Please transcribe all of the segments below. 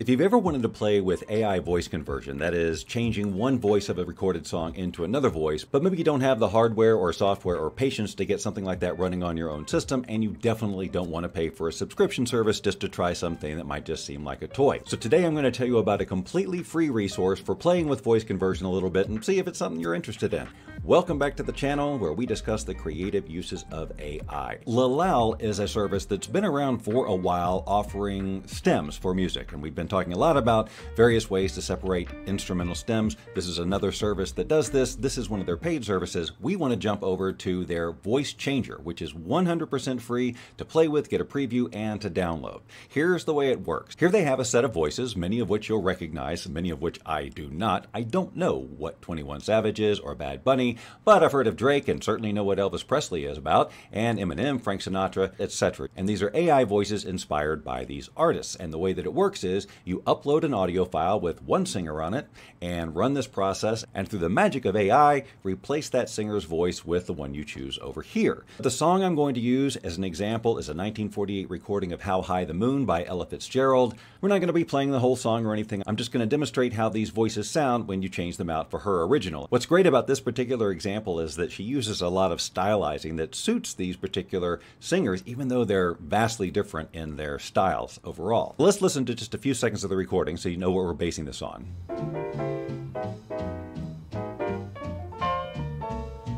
If you've ever wanted to play with AI voice conversion, that is, changing one voice of a recorded song into another voice, but maybe you don't have the hardware or software or patience to get something like that running on your own system, and you definitely don't want to pay for a subscription service just to try something that might just seem like a toy. So today I'm going to tell you about a completely free resource for playing with voice conversion a little bit and see if it's something you're interested in. Welcome back to the channel where we discuss the creative uses of AI. Lalal is a service that's been around for a while, offering stems for music, and we've been talking a lot about various ways to separate instrumental stems. This is another service that does this. This is one of their paid services. We want to jump over to their voice changer, which is 100% free to play with, get a preview, and to download. Here's the way it works. Here they have a set of voices, many of which you'll recognize, many of which I do not. I don't know what 21 Savage is or Bad Bunny, but I've heard of Drake and certainly know what Elvis Presley is about, and Eminem, Frank Sinatra, etc. And these are AI voices inspired by these artists. And the way that it works is you upload an audio file with one singer on it and run this process, and through the magic of AI, replace that singer's voice with the one you choose over here. The song I'm going to use as an example is a 1948 recording of How High the Moon by Ella Fitzgerald. We're not going to be playing the whole song or anything. I'm just going to demonstrate how these voices sound when you change them out for her original. What's great about this particular example is that she uses a lot of stylizing that suits these particular singers, even though they're vastly different in their styles overall. Let's listen to just a few seconds of the recording so you know what we're basing this on.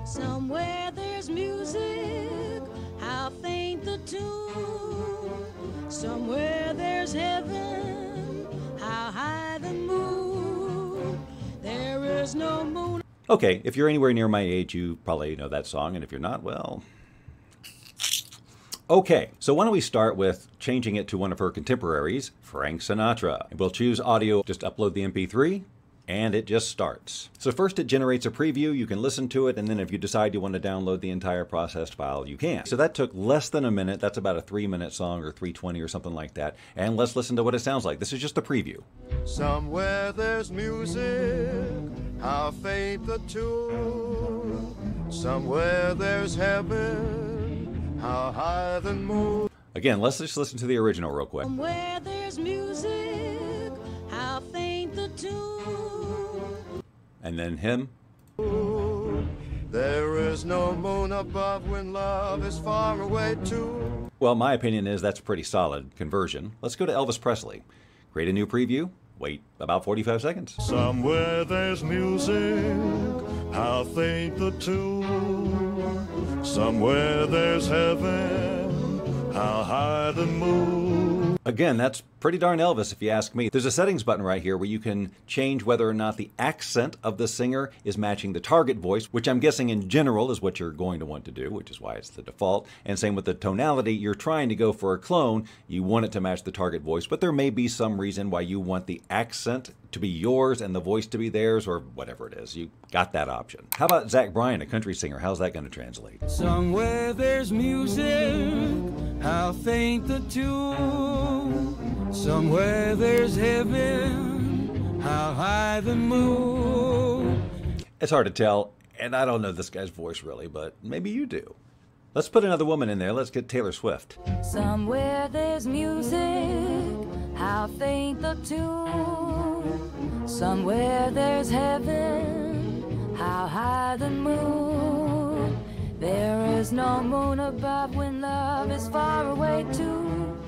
Somewhere there's music, how faint the tune. Somewhere there's heaven, how high the moon. There is no moon. Okay, if you're anywhere near my age, you probably know that song, and if you're not, well... Okay, so why don't we start with changing it to one of her contemporaries, Frank Sinatra. We'll choose audio, just upload the MP3, and it just starts. So first it generates a preview, you can listen to it, and then if you decide you want to download the entire processed file, you can. So that took less than a minute, that's about a 3-minute song or 3:20 or something like that. And let's listen to what it sounds like. This is just a preview. Somewhere there's music, how faint the tune. Somewhere there's heaven, how high the moon. Again, let's just listen to the original real quick. Somewhere there's music, how faint the tune. And then him. There is no moon above when love is far away too. Well, my opinion is that's a pretty solid conversion. Let's go to Elvis Presley. Create a new preview. Wait about 45 seconds. Somewhere there's music, how faint the tune. Somewhere there's heaven, how high the moon. Again, that's pretty darn Elvis if you ask me. There's a settings button right here where you can change whether or not the accent of the singer is matching the target voice, which I'm guessing in general is what you're going to want to do, which is why it's the default. And same with the tonality. You're trying to go for a clone. You want it to match the target voice, but there may be some reason why you want the accent to be yours and the voice to be theirs, or whatever it is. You got that option. How about Zach Bryan, a country singer? How's that going to translate? Somewhere there's music, how faint the tune. Somewhere there's heaven, how high the moon. It's hard to tell, and I don't know this guy's voice really, but maybe you do. Let's put another woman in there. Let's get Taylor Swift. Somewhere there's music, how faint the tune. Somewhere there's heaven, how high the moon. There is no moon above when love is far away too.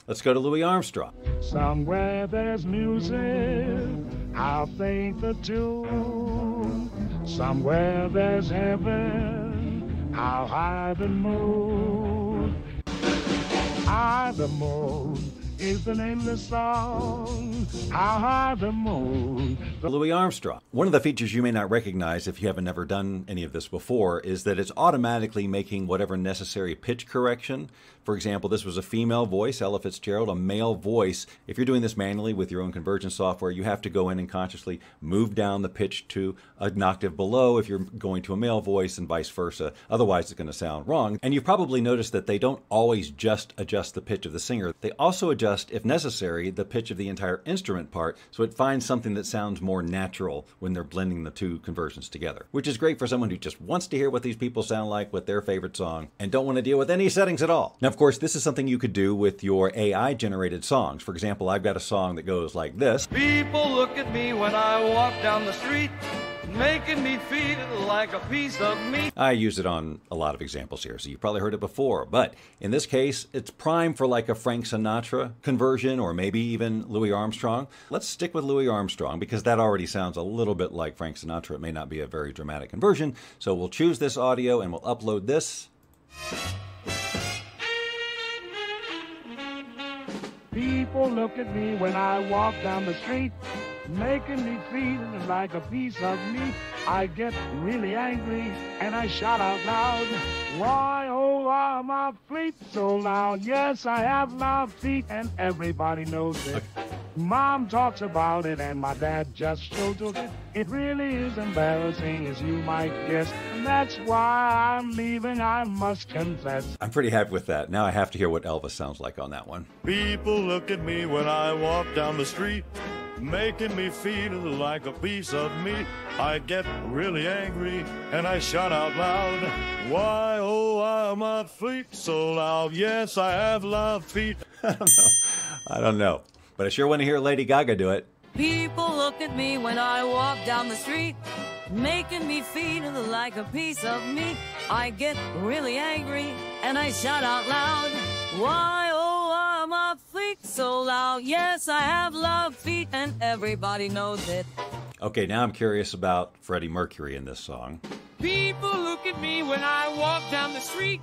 Let's go to Louis Armstrong. Somewhere there's music, how faint the tune. Somewhere there's heaven, how high the moon. High the moon is the name of the song. How high the moon. Louis Armstrong. One of the features you may not recognize if you haven't never done any of this before is that it's automatically making whatever necessary pitch correction. For example, this was a female voice, Ella Fitzgerald, a male voice. If you're doing this manually with your own conversion software, you have to go in and consciously move down the pitch to an octave below if you're going to a male voice and vice versa. Otherwise, it's going to sound wrong. And you've probably noticed that they don't always just adjust the pitch of the singer. They also adjust, if necessary, the pitch of the entire instrument part so it finds something that sounds more natural when they're blending the two conversions together, which is great for someone who just wants to hear what these people sound like with their favorite song and don't want to deal with any settings at all. Now, Of course, this is something you could do with your AI-generated songs. For example, I've got a song that goes like this. People look at me when I walk down the street, making me feel like a piece of meat. I use it on a lot of examples here, so you've probably heard it before. But in this case, it's prime for like a Frank Sinatra conversion, or maybe even Louis Armstrong. Let's stick with Louis Armstrong because that already sounds a little bit like Frank Sinatra. It may not be a very dramatic conversion. So we'll choose this audio and we'll upload this. People look at me when I walk down the street, making me feel like a piece of meat. I get really angry and I shout out loud, why, oh, why my feet so loud? Yes, I have loud feet and everybody knows it. Mom talks about it and my dad just shows it. It really is embarrassing, as you might guess. And that's why I'm leaving, I must confess. I'm pretty happy with that. Now I have to hear what Elvis sounds like on that one. People look at me when I walk down the street, making me feel like a piece of meat. I get really angry and I shout out loud, why, oh, why are my feet so loud? Yes, I have loud feet. I don't know. But I sure want to hear Lady Gaga do it. People look at me when I walk down the street, making me feel like a piece of meat. I get really angry and I shout out loud, why, oh, why are my feet so loud? Yes, I have loud feet and everybody knows it. Okay, now I'm curious about Freddie Mercury in this song. People look at me when I walk down the street,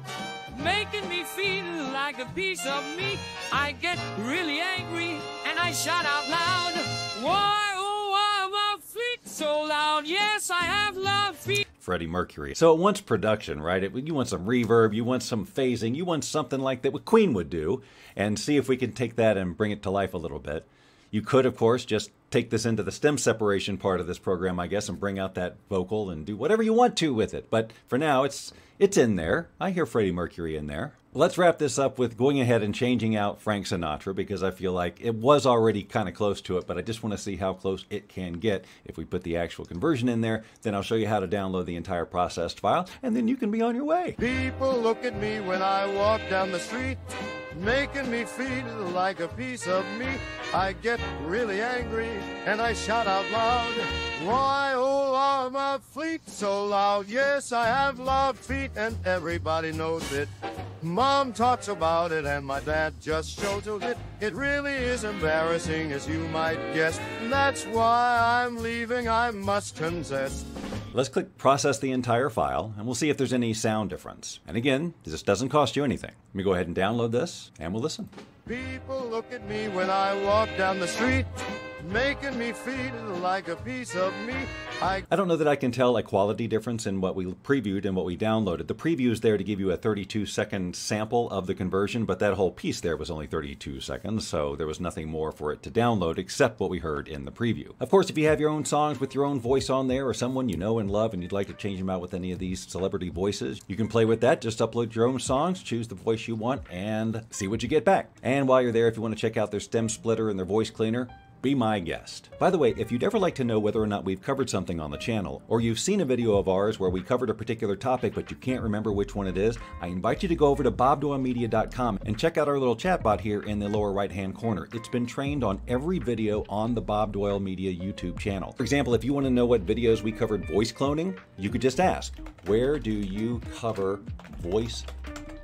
making me feel like a piece of meat. I get really angry and I shout out loud, why, oh, why are my feet so loud? Yes, I have loud feet. Freddie Mercury. So it wants production, right? You want some reverb, you want some phasing, you want something like that what Queen would do, and see if we can take that and bring it to life a little bit. You could, of course, just take this into the stem separation part of this program, I guess, and bring out that vocal and do whatever you want to with it. But for now, it's in there. I hear Freddie Mercury in there. Let's wrap this up with going ahead and changing out Frank Sinatra, because I feel like it was already kind of close to it, but I just want to see how close it can get. If we put the actual conversion in there, then I'll show you how to download the entire processed file, and then you can be on your way. People look at me when I walk down the street, making me feel like a piece of meat. I get really angry and I shout out loud, why, oh, are my feet so loud? Yes, I have loud feet and everybody knows it. Mom talks about it and my dad just shows it. It really is embarrassing, as you might guess. That's why I'm leaving, I must confess. Let's click process the entire file and we'll see if there's any sound difference. And again, this doesn't cost you anything. Let me go ahead and download this and we'll listen. People look at me when I walk down the street, making me feel like a piece of meat. I don't know that I can tell a quality difference in what we previewed and what we downloaded. The preview is there to give you a 32-second sample of the conversion, but that whole piece there was only 32 seconds, so there was nothing more for it to download except what we heard in the preview. Of course, if you have your own songs with your own voice on there, or someone you know and love and you'd like to change them out with any of these celebrity voices, you can play with that. Just upload your own songs, choose the voice you want, and see what you get back. And while you're there, if you want to check out their stem splitter and their voice cleaner, be my guest. By the way, if you'd ever like to know whether or not we've covered something on the channel, or you've seen a video of ours where we covered a particular topic but you can't remember which one it is, I invite you to go over to bobdoylemedia.com and check out our little chat bot here in the lower right-hand corner. It's been trained on every video on the Bob Doyle Media YouTube channel. For example, if you want to know what videos we covered voice cloning, you could just ask, where do you cover voice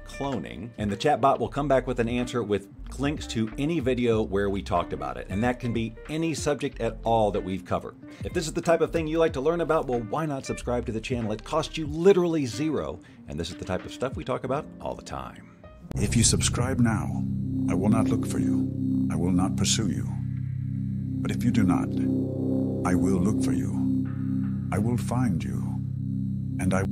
cloning? And the chat bot will come back with an answer with links to any video where we talked about it, and that can be any subject at all that we've covered. If this is the type of thing you like to learn about, well, why not subscribe to the channel? It costs you literally zero, and this is the type of stuff we talk about all the time. If you subscribe now, I will not look for you. I will not pursue you. But if you do not, I will look for you. I will find you, and I